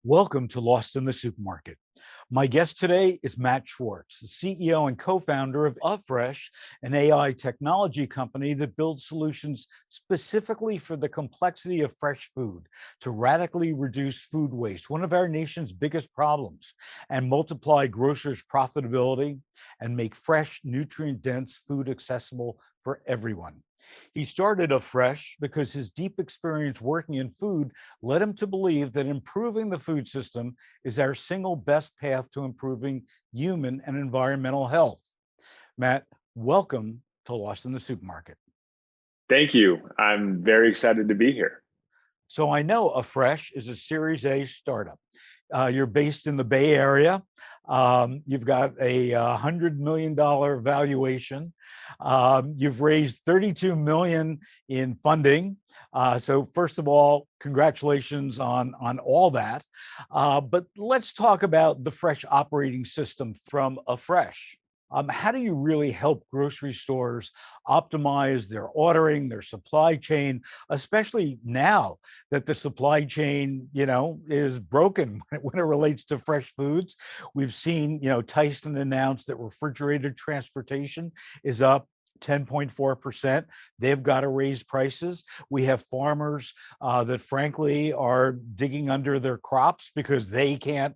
Welcome to Lost in the Supermarket. My guest today is Matt Schwartz, the CEO and co-founder of Afresh, an AI technology company that builds solutions specifically for the complexity of fresh food to radically reduce food waste, one of our nation's biggest problems, and multiply grocers' profitability and make fresh, nutrient-dense food accessible for everyone. He started Afresh because his deep experience working in food led him to believe that improving the food system is our single best path to improving human and environmental health. Matt, welcome to Lost in the Supermarket. Thank you. I'm very excited to be here. So I know Afresh is a Series A startup. You're based in the Bay Area. You've got a $100 million valuation. You've raised $32 million in funding. So first of all, congratulations on all that. But let's talk about the fresh operating system from Afresh. How do you really help grocery stores optimize their ordering, their supply chain, especially now that the supply chain, is broken when it relates to fresh foods? We've seen, Tyson announce that refrigerated transportation is up 10.4%. They've got to raise prices. We have farmers that frankly are digging under their crops because they can't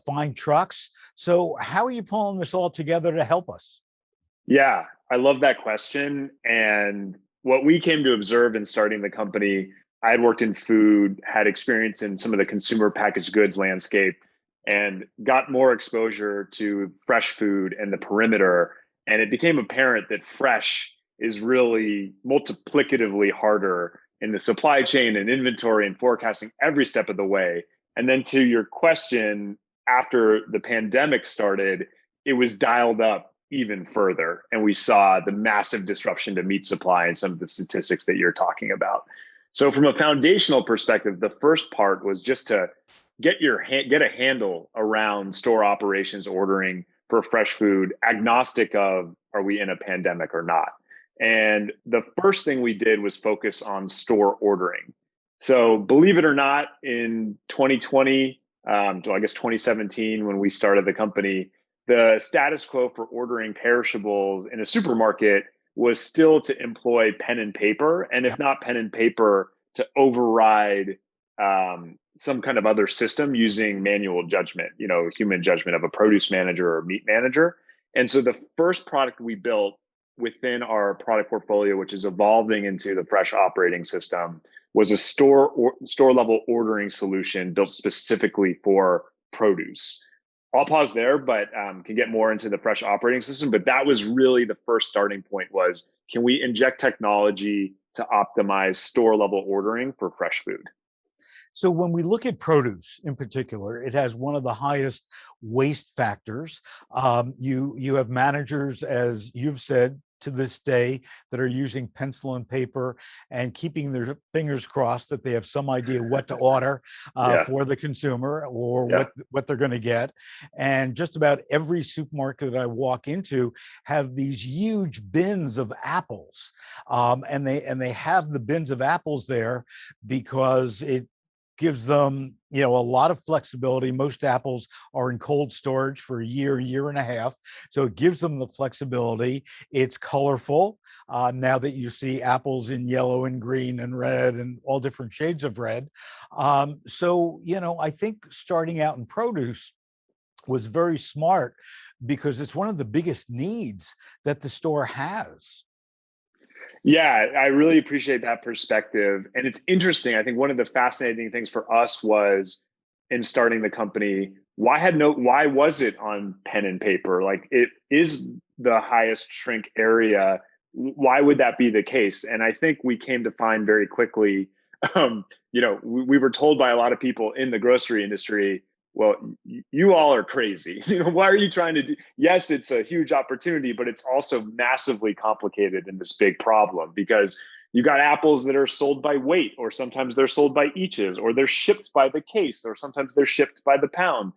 find trucks. So how are you pulling this all together to help us? Yeah, I love that question. And what we came to observe in starting the company, I had worked in food, had experience in some of the consumer packaged goods landscape, and got more exposure to fresh food and the perimeter. And it became apparent that fresh is really multiplicatively harder in the supply chain and inventory and forecasting every step of the way. And then to your question, after the pandemic started, it was dialed up even further. And we saw the massive disruption to meat supply and some of the statistics that you're talking about. So from a foundational perspective, the first part was just to get a handle around store operations ordering for fresh food, agnostic of are we in a pandemic or not. And the first thing we did was focus on store ordering. So believe it or not, in 2020, I guess 2017, when we started the company, the status quo for ordering perishables in a supermarket was still to employ pen and paper, and if not pen and paper, to override some kind of other system using manual judgment, human judgment of a produce manager or meat manager. And so the first product we built within our product portfolio, which is evolving into the fresh operating system, was a store level ordering solution built specifically for produce. I'll pause there, but can get more into the fresh operating system. But that was really the first starting point was, can we inject technology to optimize store level ordering for fresh food? So when we look at produce in particular, it has one of the highest waste factors. You have managers, as you've said, to this day that are using pencil and paper and keeping their fingers crossed that they have some idea what to order for the consumer or what they're going to get. And just about every supermarket that I walk into have these huge bins of apples, and they have the bins of apples there because it gives them, a lot of flexibility. Most apples are in cold storage for a year and a half. So it gives them the flexibility. It's colorful. Now that you see apples in yellow and green and red and all different shades of red. So, I think starting out in produce was very smart because it's one of the biggest needs that the store has. Yeah, I really appreciate that perspective. And it's interesting. I think one of the fascinating things for us was in starting the company, why was it on pen and paper? Like, it is the highest shrink area. Why would that be the case? And I think we came to find very quickly, we were told by a lot of people in the grocery industry, well, you all are crazy. Why are you trying to do? Yes, it's a huge opportunity, but it's also massively complicated in this big problem because you got apples that are sold by weight, or sometimes they're sold by eaches, or they're shipped by the case, or sometimes they're shipped by the pound.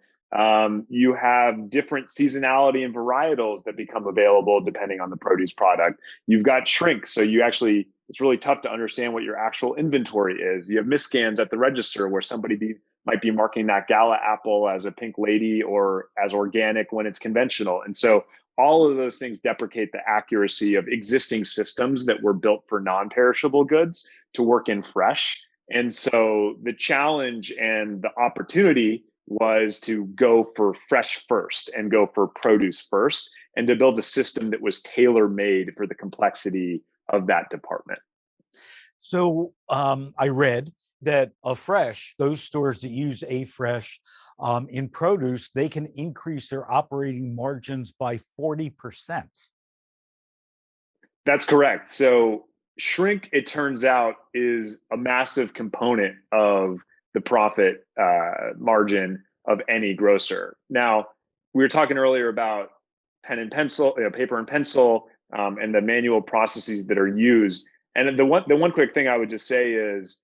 You have different seasonality and varietals that become available depending on the produce product. You've got shrink, so it's really tough to understand what your actual inventory is. You have misscans at the register where somebody might be marking that gala apple as a pink lady or as organic when it's conventional. And so all of those things deprecate the accuracy of existing systems that were built for non-perishable goods to work in fresh. And so the challenge and the opportunity was to go for fresh first and go for produce first, and to build a system that was tailor-made for the complexity of that department. So I read that Afresh, those stores that use Afresh in produce, they can increase their operating margins by 40%. That's correct. So shrink, it turns out, is a massive component of the profit margin of any grocer. Now, we were talking earlier about pen and pencil, paper and pencil, and the manual processes that are used. And the one quick thing I would just say is,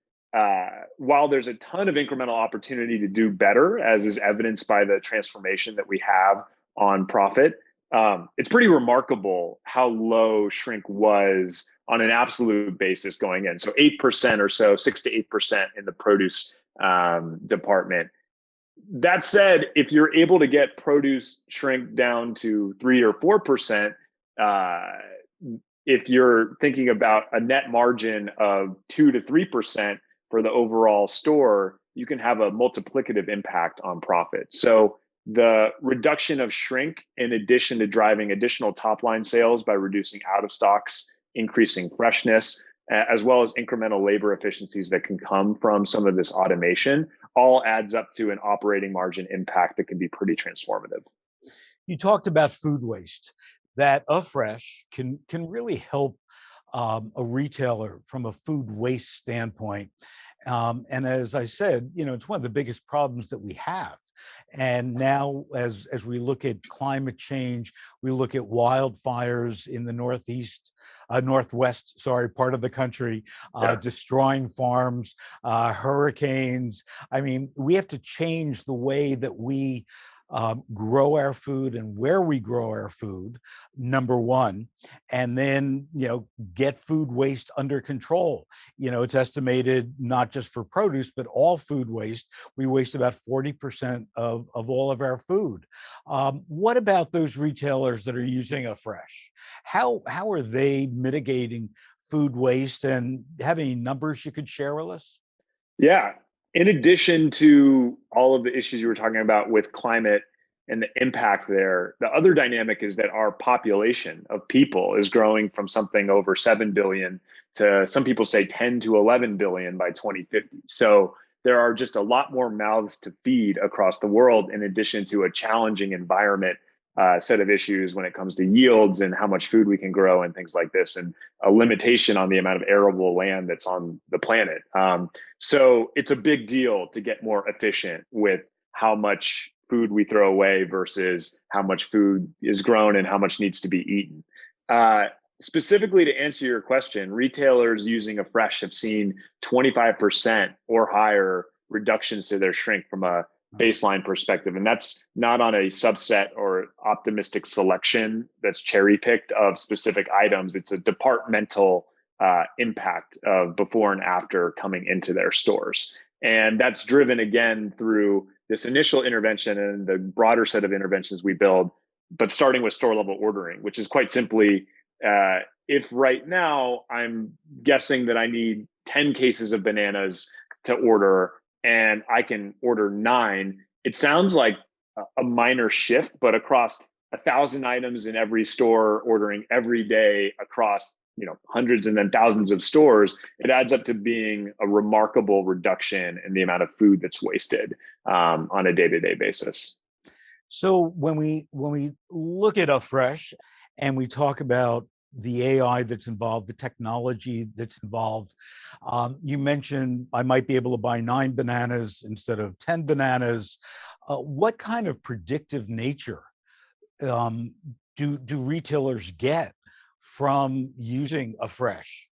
while there's a ton of incremental opportunity to do better, as is evidenced by the transformation that we have on profit, it's pretty remarkable how low shrink was on an absolute basis going in. So 8% or so, 6 to 8% in the produce department. That said, if you're able to get produce shrink down to 3 or 4%, if you're thinking about a net margin of 2 to 3% for the overall store, you can have a multiplicative impact on profit. So the reduction of shrink, in addition to driving additional top line sales by reducing out of stocks, increasing freshness, as well as incremental labor efficiencies that can come from some of this automation, all adds up to an operating margin impact that can be pretty transformative. You talked about food waste. That Afresh can really help a retailer from a food waste standpoint. And as I said, it's one of the biggest problems that we have. And now, as we look at climate change, we look at wildfires in the northwest, sorry, part of the country, destroying farms, hurricanes. I mean, we have to change the way that we grow our food and where we grow our food, number one, and then, get food waste under control. It's estimated not just for produce, but all food waste. We waste about 40% of all of our food. What about those retailers that are using Afresh? How are they mitigating food waste, and have any numbers you could share with us? Yeah. In addition to all of the issues you were talking about with climate and the impact there, the other dynamic is that our population of people is growing from something over 7 billion to, some people say, 10 to 11 billion by 2050. So there are just a lot more mouths to feed across the world, in addition to a challenging environment set of issues when it comes to yields and how much food we can grow and things like this, and a limitation on the amount of arable land that's on the planet. So it's a big deal to get more efficient with how much food we throw away versus how much food is grown and how much needs to be eaten. Specifically, to answer your question, retailers using Afresh have seen 25% or higher reductions to their shrink from a baseline perspective. And that's not on a subset or optimistic selection that's cherry picked of specific items. It's a departmental impact of before and after coming into their stores. And that's driven again through this initial intervention and the broader set of interventions we build, but starting with store level ordering, which is quite simply, if right now I'm guessing that I need 10 cases of bananas to order and I can order 9, it sounds like a minor shift, but across 1,000 items in every store, ordering every day across hundreds and then thousands of stores, it adds up to being a remarkable reduction in the amount of food that's wasted on a day-to-day basis. So when we look at Afresh and we talk about the AI that's involved, the technology that's involved, you mentioned I might be able to buy 9 bananas instead of 10 bananas. What kind of predictive nature do retailers get from using Afresh?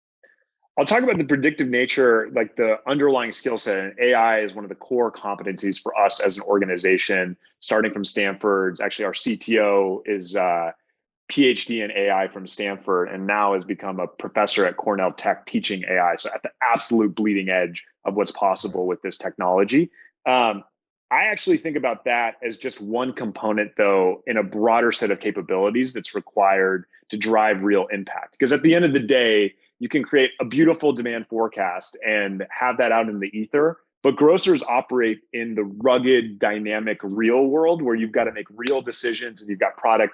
I'll talk about the predictive nature, like the underlying skill set. And AI is one of the core competencies for us as an organization, starting from Stanford. Actually, our CTO is PhD in AI from Stanford, and now has become a professor at Cornell Tech teaching AI. So at the absolute bleeding edge of what's possible with this technology. I actually think about that as just one component, though, in a broader set of capabilities that's required to drive real impact. Because at the end of the day, you can create a beautiful demand forecast and have that out in the ether. But grocers operate in the rugged, dynamic, real world where you've got to make real decisions and you've got product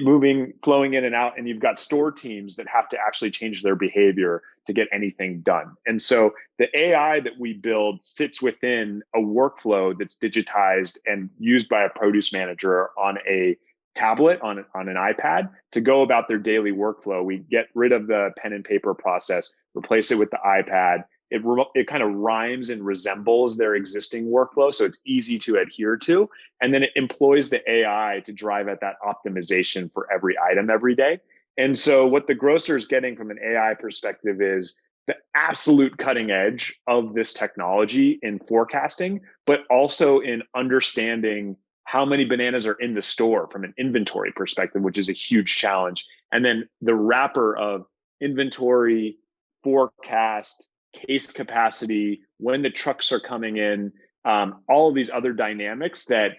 moving, flowing in and out, and you've got store teams that have to actually change their behavior to get anything done. And so the AI that we build sits within a workflow that's digitized and used by a produce manager on a tablet, on an iPad, to go about their daily workflow. We get rid of the pen and paper process, replace it with the iPad. It kind of rhymes and resembles their existing workflow, so it's easy to adhere to. And then it employs the AI to drive at that optimization for every item every day. And so what the grocer is getting from an AI perspective is the absolute cutting edge of this technology in forecasting, but also in understanding how many bananas are in the store from an inventory perspective, which is a huge challenge. And then the wrapper of inventory, forecast, case capacity, when the trucks are coming in, all of these other dynamics that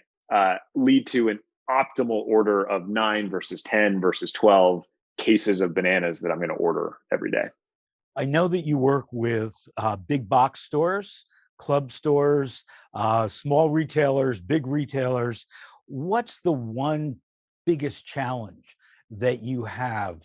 lead to an optimal order of 9 versus 10 versus 12 cases of bananas that I'm going to order every day. I know that you work with big box stores, club stores, small retailers, big retailers. What's the one biggest challenge that you have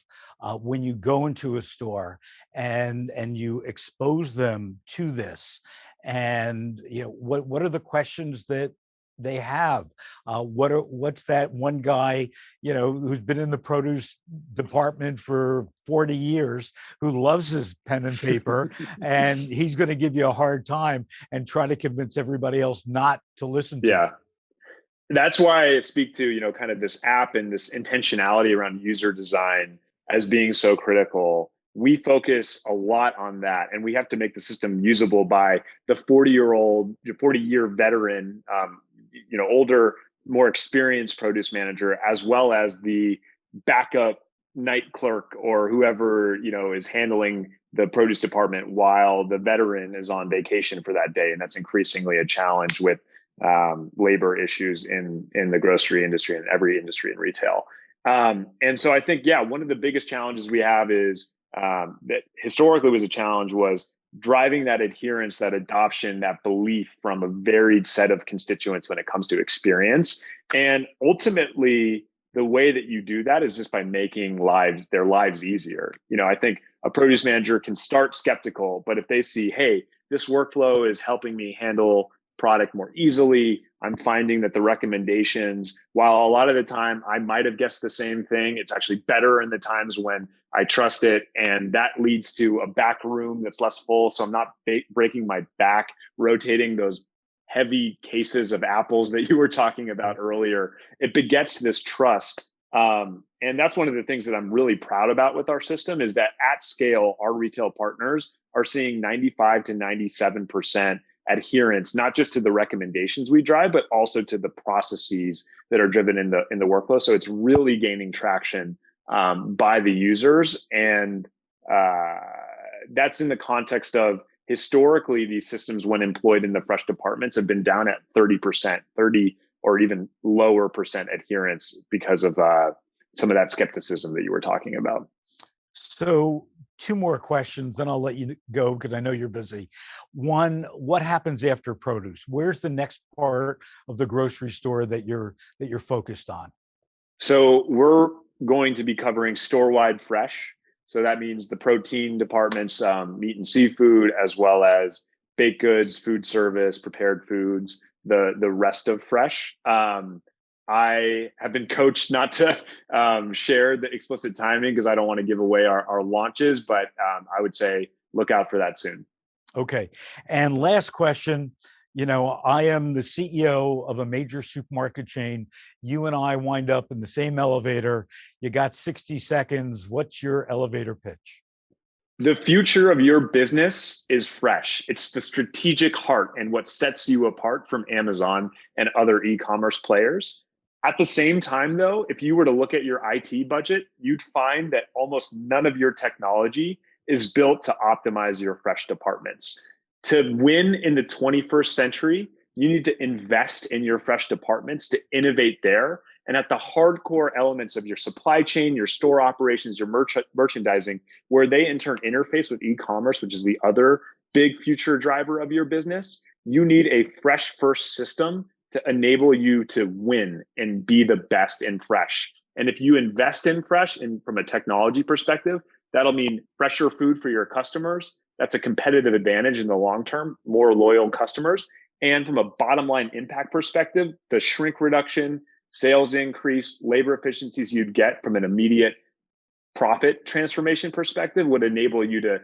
when you go into a store and you expose them to this? And what are the questions that they have? What's that one guy who's been in the produce department for 40 years, who loves his pen and paper, and he's going to give you a hard time and try to convince everybody else not to listen to Yeah. you? That's why I speak to, kind of this app and this intentionality around user design as being so critical. We focus a lot on that, and we have to make the system usable by the 40-year veteran, older, more experienced produce manager, as well as the backup night clerk or whoever, is handling the produce department while the veteran is on vacation for that day. And that's increasingly a challenge with labor issues in the grocery industry and every industry in retail. And so I think, one of the biggest challenges we have is that historically was a challenge was driving that adherence, that adoption, that belief from a varied set of constituents when it comes to experience. And ultimately, the way that you do that is just by making their lives easier. I think a produce manager can start skeptical, but if they see, hey, this workflow is helping me handle product more easily, I'm finding that the recommendations, while a lot of the time I might have guessed the same thing, it's actually better in the times when I trust it. And that leads to a back room that's less full. So I'm not breaking my back, rotating those heavy cases of apples that you were talking about earlier. It begets this trust. And that's one of the things that I'm really proud about with our system is that at scale, our retail partners are seeing 95 to 97% adherence, not just to the recommendations we drive, but also to the processes that are driven in the workflow. So it's really gaining traction by the users. And that's in the context of historically, these systems, when employed in the fresh departments, have been down at 30%, 30 or even lower percent adherence because of some of that skepticism that you were talking about. So 2 more questions, then I'll let you go because I know you're busy. One, what happens after produce? Where's the next part of the grocery store that you're focused on? So we're going to be covering store-wide fresh. So that means the protein departments, meat and seafood, as well as baked goods, food service, prepared foods, the rest of fresh. I have been coached not to share the explicit timing because I don't want to give away our launches, but I would say look out for that soon. Okay. And last question, I am the CEO of a major supermarket chain. You and I wind up in the same elevator. You got 60 seconds. What's your elevator pitch? The future of your business is fresh. It's the strategic heart and what sets you apart from Amazon and other e-commerce players. At the same time, though, if you were to look at your IT budget, you'd find that almost none of your technology is built to optimize your fresh departments. To win in the 21st century, You need to invest in your fresh departments to innovate there. And at the hardcore elements of your supply chain, your store operations, your merchandising, where they in turn interface with e-commerce, which is the other big future driver of your business, you need a fresh first system to enable you to win and be the best in fresh. And if you invest in fresh and from a technology perspective, that'll mean fresher food for your customers. That's a competitive advantage in the long term, more loyal customers. And from a bottom line impact perspective, the shrink reduction, sales increase, labor efficiencies you'd get from an immediate profit transformation perspective would enable you to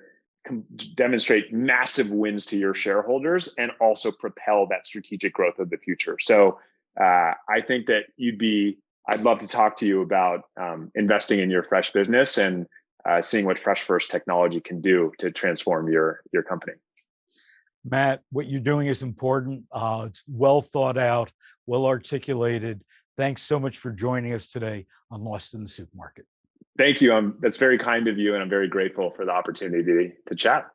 demonstrate massive wins to your shareholders and also propel that strategic growth of the future. So I think that I'd love to talk to you about investing in your fresh business and seeing what Fresh First technology can do to transform your company. Matt, what you're doing is important. It's well thought out, well articulated. Thanks so much for joining us today on Lost in the Supermarket. Thank you. That's very kind of you, and I'm very grateful for the opportunity to chat.